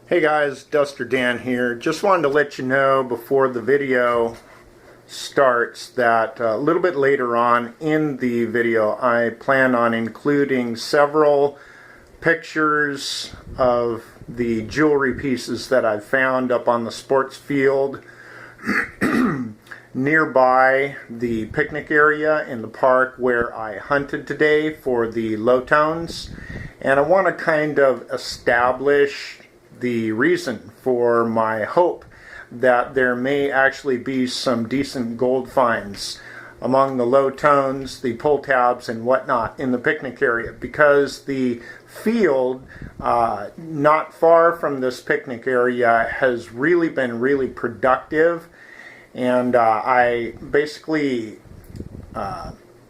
Hey guys, Duster Dan here. Just wanted to let you know before the video starts that a little bit later on in the video I plan on including several pictures of the jewelry pieces that I've found up on the sports field nearby the picnic area in the park where I hunted today for the low tones, and I want to kind of establish the reason for my hope that there may actually be some decent gold finds among the low tones, the pull tabs and whatnot in the picnic area, because the field not far from this picnic area has really been really productive, and I basically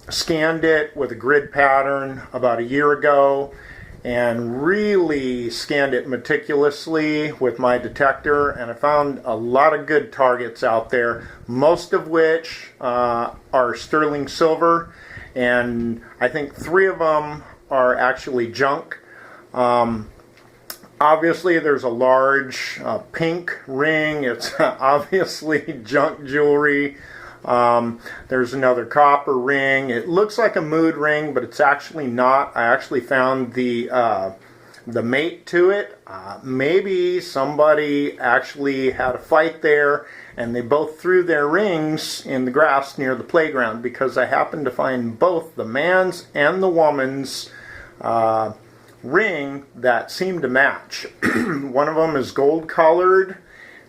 scanned it with a grid pattern about a year ago and really scanned it meticulously with my detector, and I found a lot of good targets out there, most of which are sterling silver, and I think 3 of them are actually junk. Obviously there's a large pink ring. It's obviously junk jewelry. There's another copper ring. It looks like a mood ring, but it's actually not. I actually found the mate to it. Maybe somebody actually had a fight there and they both threw their rings in the grass near the playground, because I happened to find both the man's and the woman's ring that seemed to match. One of them is gold colored.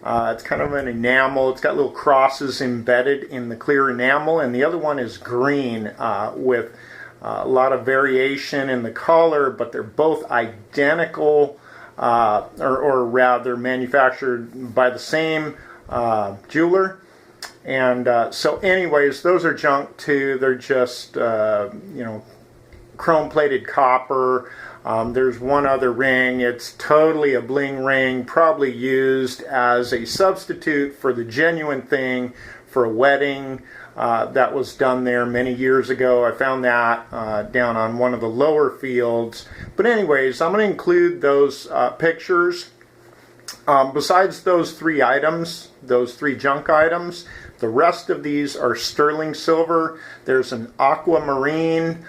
It's kind of an enamel. It's got little crosses embedded in the clear enamel, and the other one is green with a lot of variation in the color, but they're both identical, or rather manufactured by the same jeweler. And so anyways, those are junk too. They're just chrome plated copper. There's one other ring. It's totally a bling ring, probably used as a substitute for the genuine thing for a wedding that was done there many years ago. I found that down on one of the lower fields. But anyways, I'm going to include those pictures. Besides those 3 items, those 3 junk items, the rest of these are sterling silver. There's an aquamarine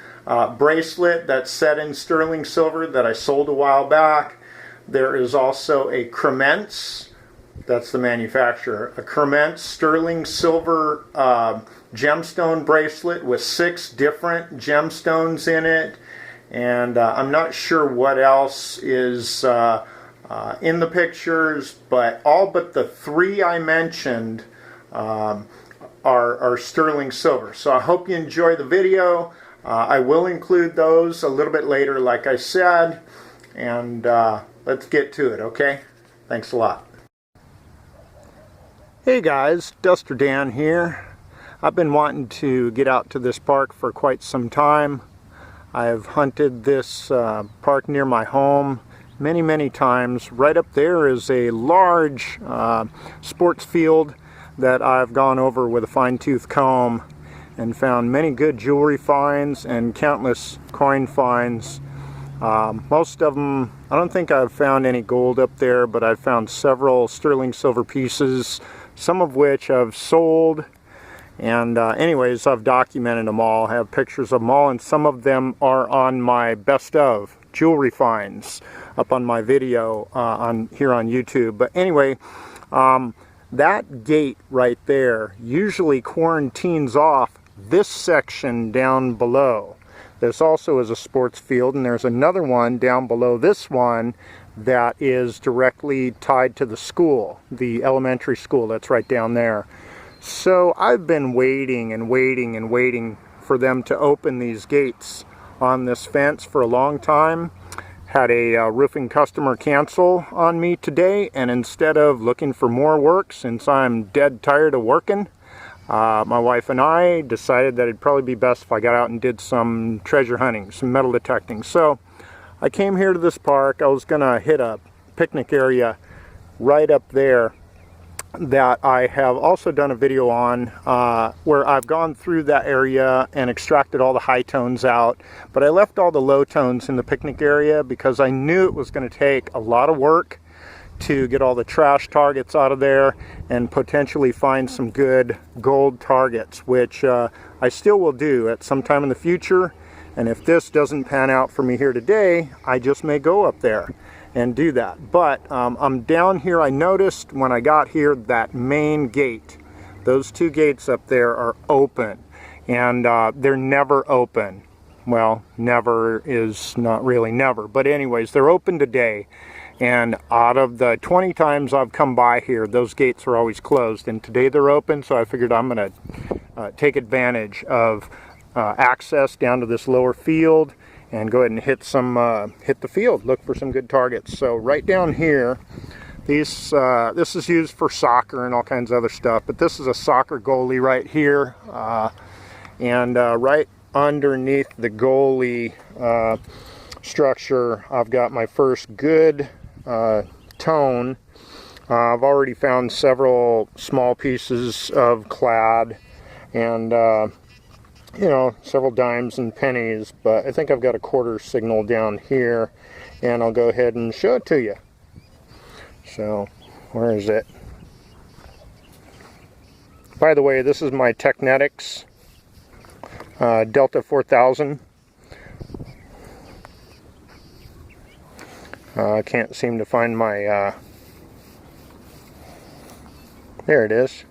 bracelet that's set in sterling silver that I sold a while back. There is also a Cremence, that's the manufacturer, a Cremence sterling silver gemstone bracelet with 6 different gemstones in it, and I'm not sure what else is in the pictures, but all but the 3 I mentioned are sterling silver. So I hope you enjoy the video. I will include those a little bit later, like I said, and let's get to it, okay? Thanks a lot. Hey guys, Duster Dan here. I've been wanting to get out to this park for quite some time. I've hunted this park near my home many times. Right up there is a large sports field that I've gone over with a fine-tooth comb and found many good jewelry finds and countless coin finds. Most of them, I don't think I've found any gold up there, but I've found several sterling silver pieces, some of which I've sold. And anyways, I've documented them all. I have pictures of them all, and some of them are on my best of jewelry finds up on my video here on YouTube. But anyway, that gate right there usually quarantines off this section down below. This also is a sports field, and there's another one down below this one that is directly tied to the school, the elementary school that's right down there. So I've been waiting and waiting for them to open these gates on this fence for a long time. Had a roofing customer cancel on me today, and instead of looking for more work, since I'm dead tired of working, my wife and I decided that it'd probably be best if I got out and did some treasure hunting, some metal detecting. So I came here to this park. I was gonna hit a picnic area right up there that I have also done a video on, where I've gone through that area and extracted all the high tones out, but I left all the low tones in the picnic area because I knew it was going to take a lot of work to get all the trash targets out of there and potentially find some good gold targets, which I still will do at some time in the future. And if this doesn't pan out for me here today, I just may go up there and do that. But I'm down here. I noticed when I got here that main gate, those two gates up there are open, and they're never open. Well, never is not really never, but anyways, they're open today. And out of the 20 times I've come by here, those gates are always closed, and today they're open, so I figured I'm going to take advantage of access down to this lower field and go ahead and hit the field, look for some good targets. So right down here, this is used for soccer and all kinds of other stuff, but this is a soccer goalie right here, and right underneath the goalie structure, I've got my first good tone. I've already found several small pieces of clad and you know, several dimes and pennies, but I think I've got a quarter signal down here, and I'll go ahead and show it to you. So, where is it? By the way, this is my Technetics Delta 4000. I can't seem to find my, there it is.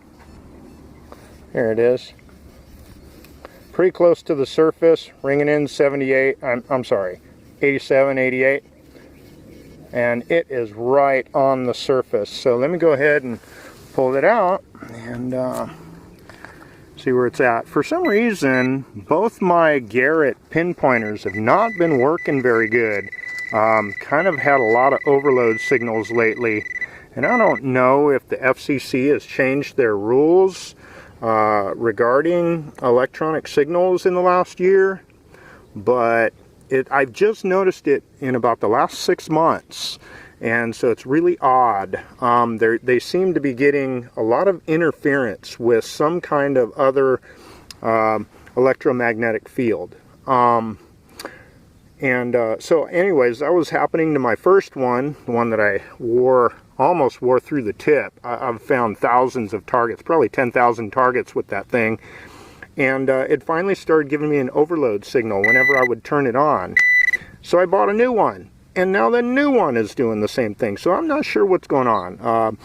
There it is. Pretty close to the surface, ringing in 78, I'm sorry, 87, 88. And it is right on the surface. So let me go ahead and pull it out and see where it's at. For some reason, both my Garrett pinpointers have not been working very good. Kind of had a lot of overload signals lately. And I don't know if the FCC has changed their rules regarding electronic signals in the last year, but I've just noticed it in about the last 6 months, and so it's really odd. They seem to be getting a lot of interference with some kind of other electromagnetic field. So anyways, that was happening to my first one, the one that I almost wore through the tip. I've found thousands of targets, probably 10,000 targets with that thing. And it finally started giving me an overload signal whenever I would turn it on. So I bought a new one, and now the new one is doing the same thing. So I'm not sure what's going on.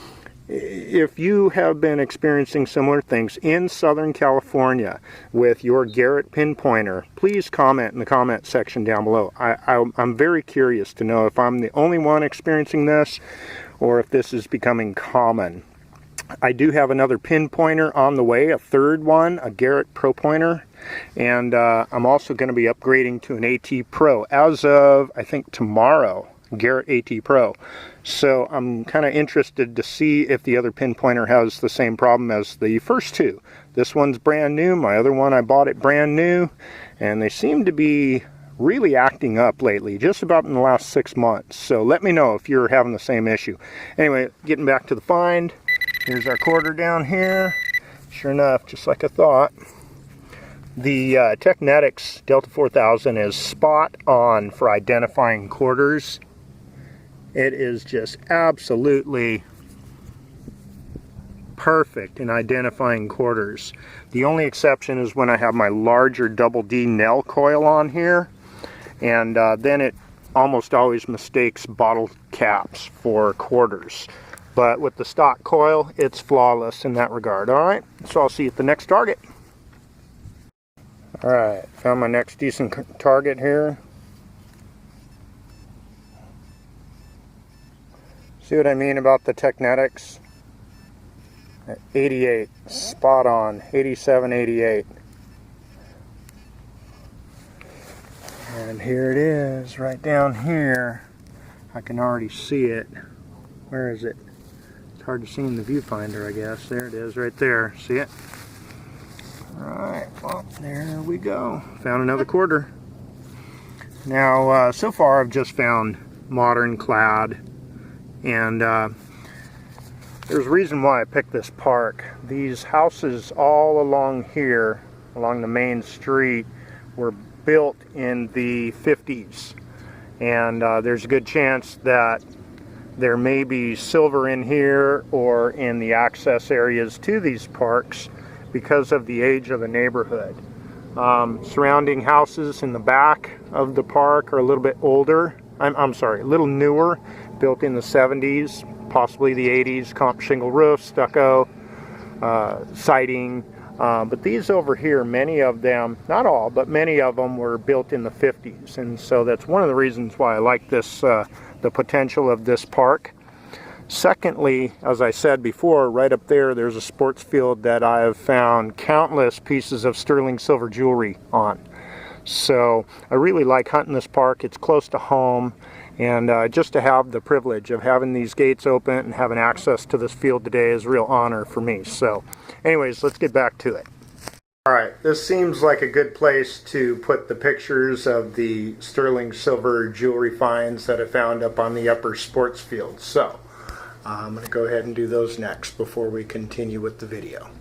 If you have been experiencing similar things in Southern California with your Garrett pinpointer, please comment in the comment section down below. I'm very curious to know if I'm the only one experiencing this, or if this is becoming common. I do have another pinpointer on the way, a third one, a Garrett Pro Pointer, and I'm also going to be upgrading to an AT Pro as of, I think, tomorrow, Garrett AT Pro. So I'm kind of interested to see if the other pinpointer has the same problem as the first two. This one's brand new, my other one I bought it brand new, and they seem to be really acting up lately, just about in the last 6 months. So let me know if you're having the same issue. Anyway, getting back to the find, here's our quarter down here. Sure enough, just like I thought, the Technetics Delta 4000 is spot on for identifying quarters. It is just absolutely perfect in identifying quarters. The only exception is when I have my larger double D Nell coil on here, and then it almost always mistakes bottle caps for quarters. But with the stock coil, it's flawless in that regard. Alright, so I'll see you at the next target. Alright, found my next decent target here. See what I mean about the Technetics? 88, spot on, 87, 88. And here it is, right down here. I can already see it. Where is it? It's hard to see in the viewfinder, I guess. There it is, right there. See it? Alright, well, there we go. Found another quarter. Now, so far I've just found modern clad, and there's a reason why I picked this park. These houses all along here, along the main street, were built in the 50s, and there's a good chance that there may be silver in here or in the access areas to these parks because of the age of the neighborhood. Surrounding houses in the back of the park are a little bit older. I'm sorry, a little newer, built in the 70s, possibly the 80s, comp shingle roof, stucco, siding. But these over here, many of them, not all, but many of them were built in the 50s. And so that's one of the reasons why I like this, the potential of this park. Secondly, as I said before, right up there, there's a sports field that I've found countless pieces of sterling silver jewelry on. So I really like hunting this park. It's close to home, and just to have the privilege of having these gates open and having access to this field today is a real honor for me. So anyways, let's get back to it. Alright, this seems like a good place to put the pictures of the sterling silver jewelry finds that I found up on the upper sports field. So I'm going to go ahead and do those next before we continue with the video.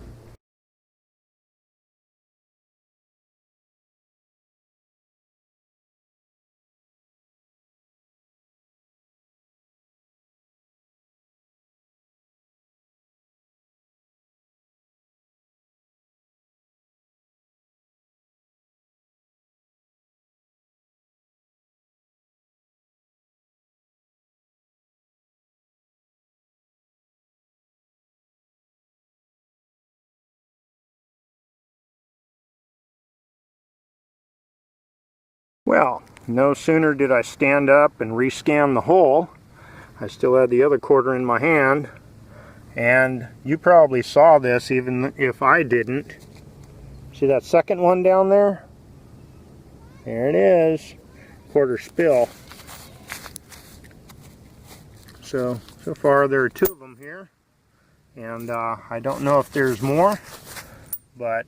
Well, no sooner did I stand up and rescan the hole, I still had the other quarter in my hand, and you probably saw this even if I didn't. See that second one down there? There it is, quarter spill. So far there are two of them here, and I don't know if there's more, but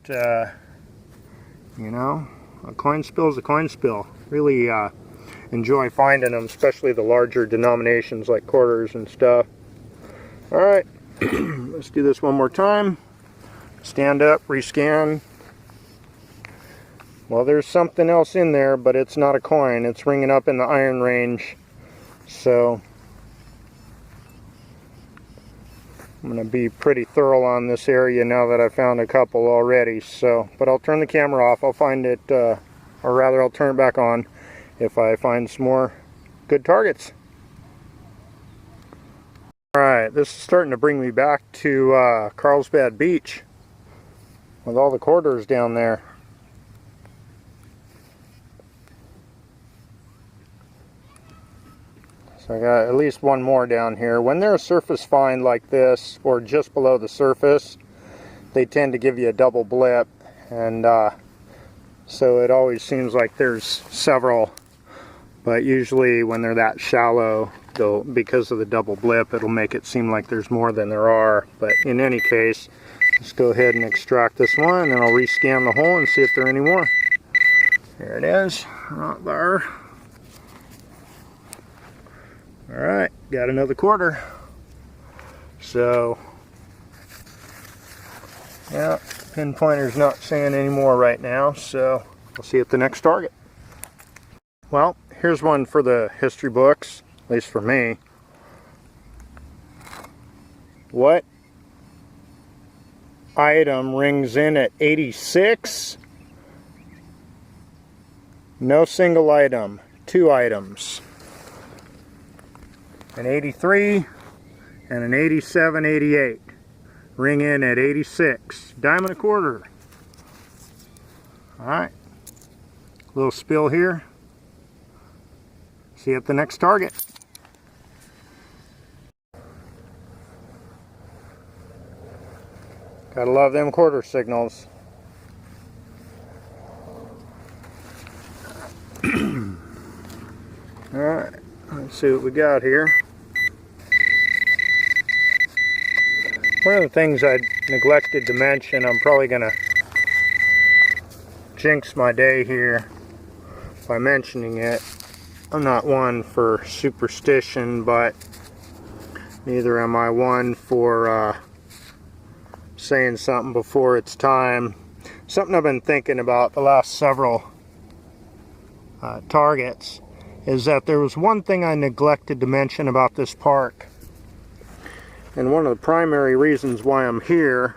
you know, a coin spill is a coin spill. Really enjoy finding them, especially the larger denominations like quarters and stuff. Alright, let's do this one more time. Stand up, rescan. Well, there's something else in there, but it's not a coin. It's ringing up in the iron range. So I'm going to be pretty thorough on this area now that I've found a couple already. So, but I'll turn the camera off. I'll find it, or rather I'll turn it back on if I find some more good targets. Alright, this is starting to bring me back to Carlsbad Beach with all the quarters down there. So I got at least one more down here. When they're a surface find like this, or just below the surface, they tend to give you a double blip, and so it always seems like there's several, but usually when they're that shallow, because of the double blip, it'll make it seem like there's more than there are. But in any case, let's go ahead and extract this one, and then I'll rescan the hole and see if there are any more. There it is, right there. Alright, got another quarter. So, yeah, pinpointer's not saying any more right now, so we'll see at the next target. Well, here's one for the history books, at least for me. What item rings in at 86? No single item, two items. An 83 and an 87, 88. Ring in at 86. Dime and a quarter. Alright. Little spill here. See you at the next target. Gotta love them quarter signals. Alright, let's see what we got here. One of the things I neglected to mention, I'm probably going to jinx my day here by mentioning it. I'm not one for superstition, but neither am I one for saying something before it's time. Something I've been thinking about the last several targets is that there was one thing I neglected to mention about this park. And one of the primary reasons why I'm here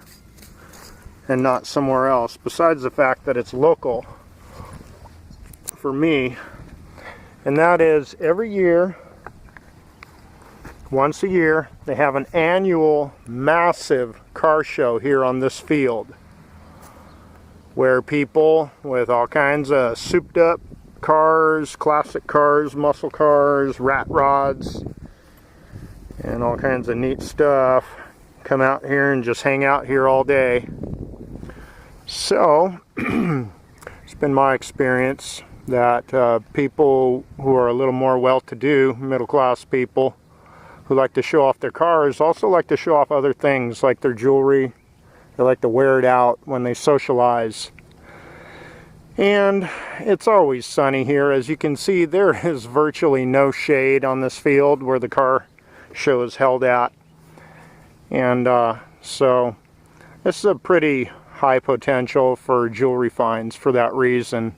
and not somewhere else, besides the fact that it's local for me, and that is every year, once a year, they have an annual massive car show here on this field where people with all kinds of souped up cars, classic cars, muscle cars, rat rods, and all kinds of neat stuff come out here and just hang out here all day. So it's been my experience that people who are a little more well-to-do, middle-class people who like to show off their cars also like to show off other things like their jewelry. They like to wear it out when they socialize. And it's always sunny here. As you can see, there is virtually no shade on this field where the car show is held at. And so this is a pretty high potential for jewelry finds for that reason.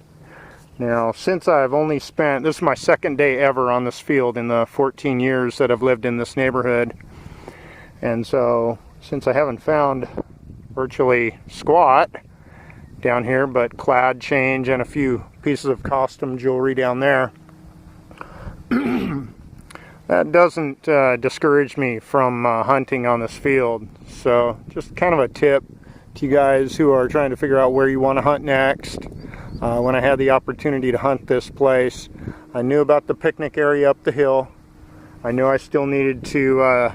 Now, since I've only spent, this is my second day ever on this field in the 14 years that I've lived in this neighborhood. And so, since I haven't found virtually squat down here, but clad change and a few pieces of costume jewelry down there, that doesn't discourage me from hunting on this field. So, just kind of a tip to you guys who are trying to figure out where you want to hunt next. When I had the opportunity to hunt this place, I knew about the picnic area up the hill. I knew I still needed to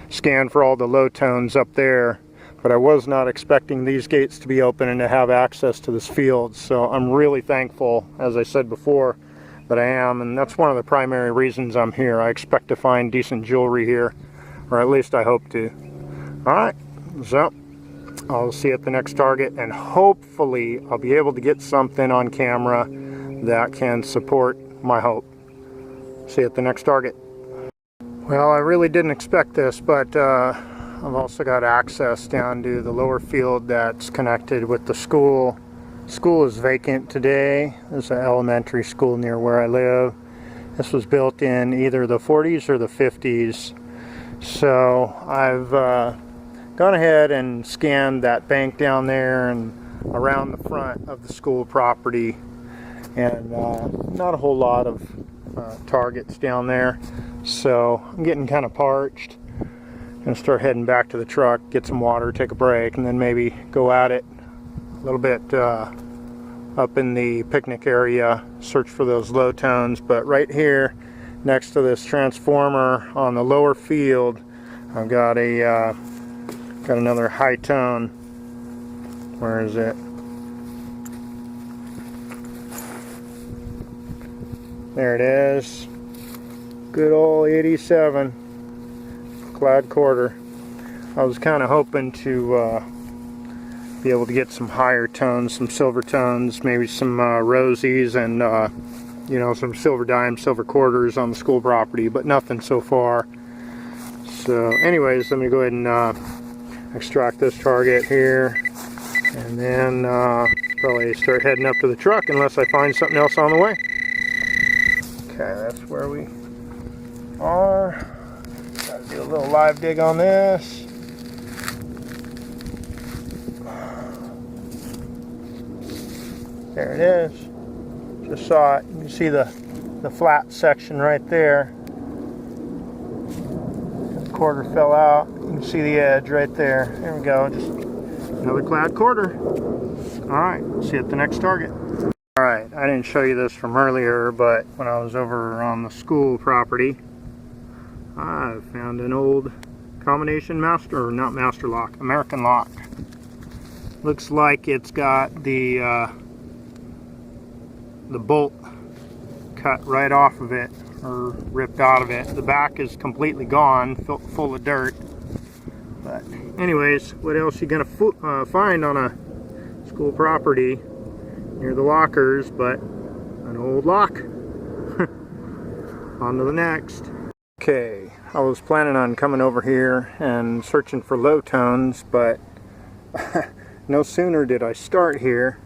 scan for all the low tones up there, but I was not expecting these gates to be open and to have access to this field. So I'm really thankful, as I said before, that I am, and that's one of the primary reasons I'm here. I expect to find decent jewelry here, or at least I hope to. Alright, so I'll see you at the next target, and hopefully I'll be able to get something on camera that can support my hope. See you at the next target. Well, I really didn't expect this, but I've also got access down to the lower field that's connected with the school. School is vacant today. There's an elementary school near where I live. This was built in either the 40s or the 50s. So I've gone ahead and scanned that bank down there and around the front of the school property, and not a whole lot of targets down there. So I'm getting kind of parched. Gonna start heading back to the truck, get some water, take a break, and then maybe go at it a little bit up in the picnic area, search for those low tones. But right here next to this transformer on the lower field, I've got a got another high tone. Where is it? There it is. Good old 87 clad quarter. I was kind of hoping to be able to get some higher tones, some silver tones, maybe some rosies, and you know, some silver dimes, silver quarters on the school property, but nothing so far. So anyways, let me go ahead and extract this target here, and then probably start heading up to the truck unless I find something else on the way. Okay, that's where we are. Gotta do a little live dig on this. There it is. Just saw it. You can see the flat section right there. The quarter fell out. You can see the edge right there. There we go. Just another clad quarter. Alright, see you at the next target. Alright, I didn't show you this from earlier, but when I was over on the school property, I found an old combination master, or not master lock, American lock. Looks like it's got the bolt cut right off of it, or ripped out of it. The back is completely gone, full of dirt. But anyways, what else you gonna find on a school property near the lockers but an old lock? On to the next. Okay, I was planning on coming over here and searching for low tones, but no sooner did I start here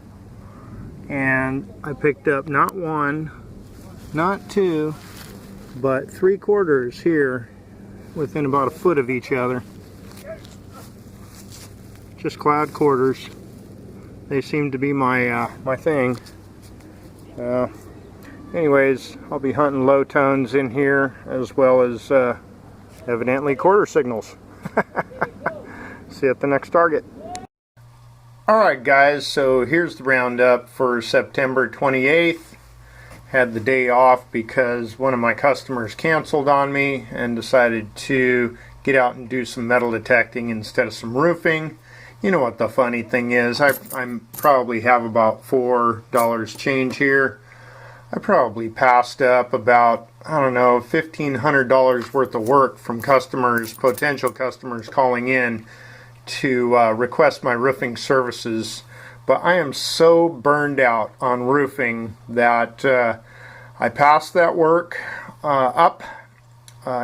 and I picked up not one, not 2, but 3/4 here within about a foot of each other. Just cloud quarters. They seem to be my my thing. Anyways, I'll be hunting low tones in here, as well as evidently quarter signals. See you at the next target. Alright guys, so here's the roundup for September 28th. Had the day off because one of my customers canceled on me and decided to get out and do some metal detecting instead of some roofing. You know what the funny thing is, I probably have about $4 change here. I probably passed up about, I don't know, $1,500 worth of work from customers, potential customers calling in to request my roofing services. But I am so burned out on roofing that I passed that work up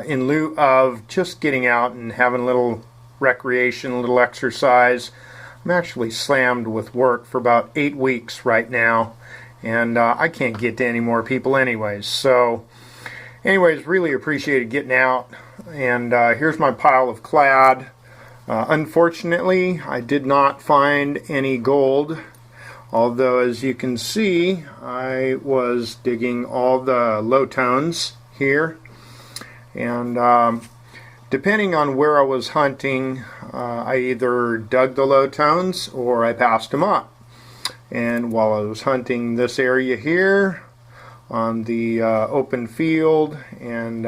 in lieu of just getting out and having a little recreation, a little exercise. I'm actually slammed with work for about 8 weeks right now, and I can't get to any more people anyways. So anyways, really appreciated getting out. And here's my pile of clad. Unfortunately, I did not find any gold, although as you can see, I was digging all the low tones here, and depending on where I was hunting, I either dug the low tones or I passed them up. And while I was hunting this area here on the open field, and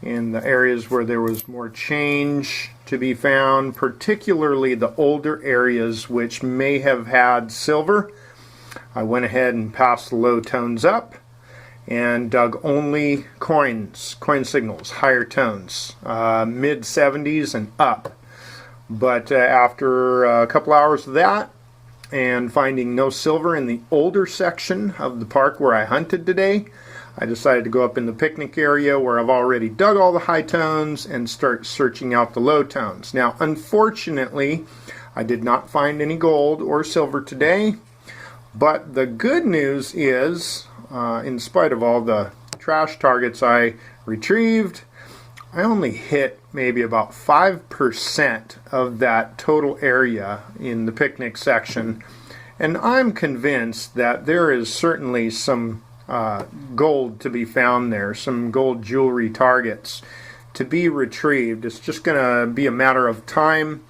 in the areas where there was more change to be found, particularly the older areas which may have had silver, I went ahead and passed the low tones up and dug only coin signals, higher tones, mid 70s and up. But after a couple hours of that and finding no silver in the older section of the park where I hunted today, I decided to go up in the picnic area where I've already dug all the high tones and start searching out the low tones. Now, unfortunately, I did not find any gold or silver today, but the good news is, in spite of all the trash targets I retrieved, I only hit maybe about 5% of that total area in the picnic section, and I'm convinced that there is certainly some gold to be found there, some gold jewelry targets to be retrieved. It's just going to be a matter of time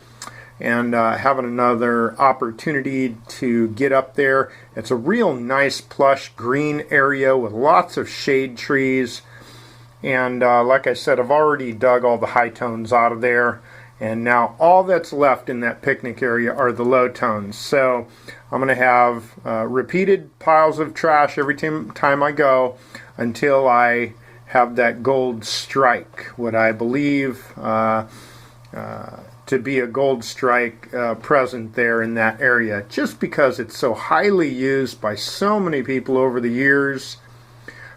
and having another opportunity to get up there. It's a real nice plush green area with lots of shade trees, and like I said, I've already dug all the high tones out of there, and now all that's left in that picnic area are the low tones. So I'm going to have repeated piles of trash every time I go until I have that gold strike, what I believe to be a gold strike present there in that area, just because it's so highly used by so many people over the years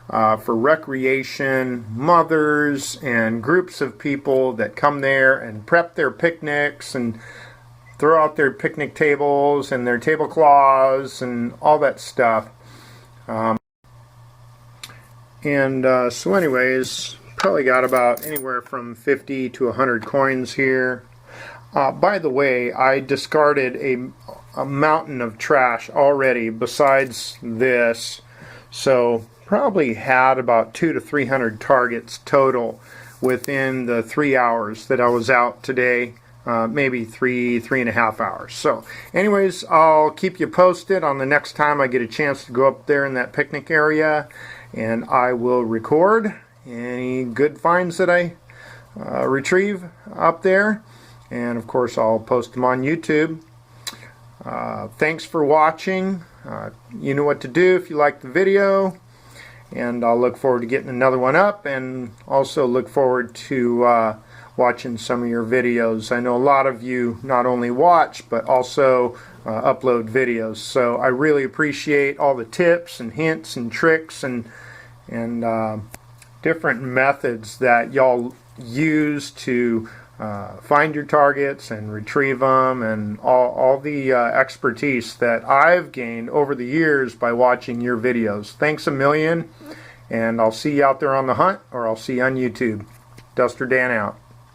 for recreation, mothers and groups of people that come there and prep their picnics and throw out their picnic tables and their tablecloths and all that stuff. So anyways, probably got about anywhere from 50 to 100 coins here. By the way, I discarded a mountain of trash already besides this, so probably had about 200 to 300 targets total within the 3 hours that I was out today. Maybe three and a half hours. So anyways, I'll keep you posted on the next time I get a chance to go up there in that picnic area, and I will record any good finds that I retrieve up there, and of course I'll post them on YouTube. Thanks for watching. You know what to do if you like the video, and I'll look forward to getting another one up, and also look forward to watching some of your videos. I know a lot of you not only watch but also upload videos, so I really appreciate all the tips and hints and tricks and different methods that y'all use to find your targets and retrieve them, and all the expertise that I've gained over the years by watching your videos. Thanks a million, And I'll see you out there on the hunt, or I'll see you on YouTube. Duster Dan out.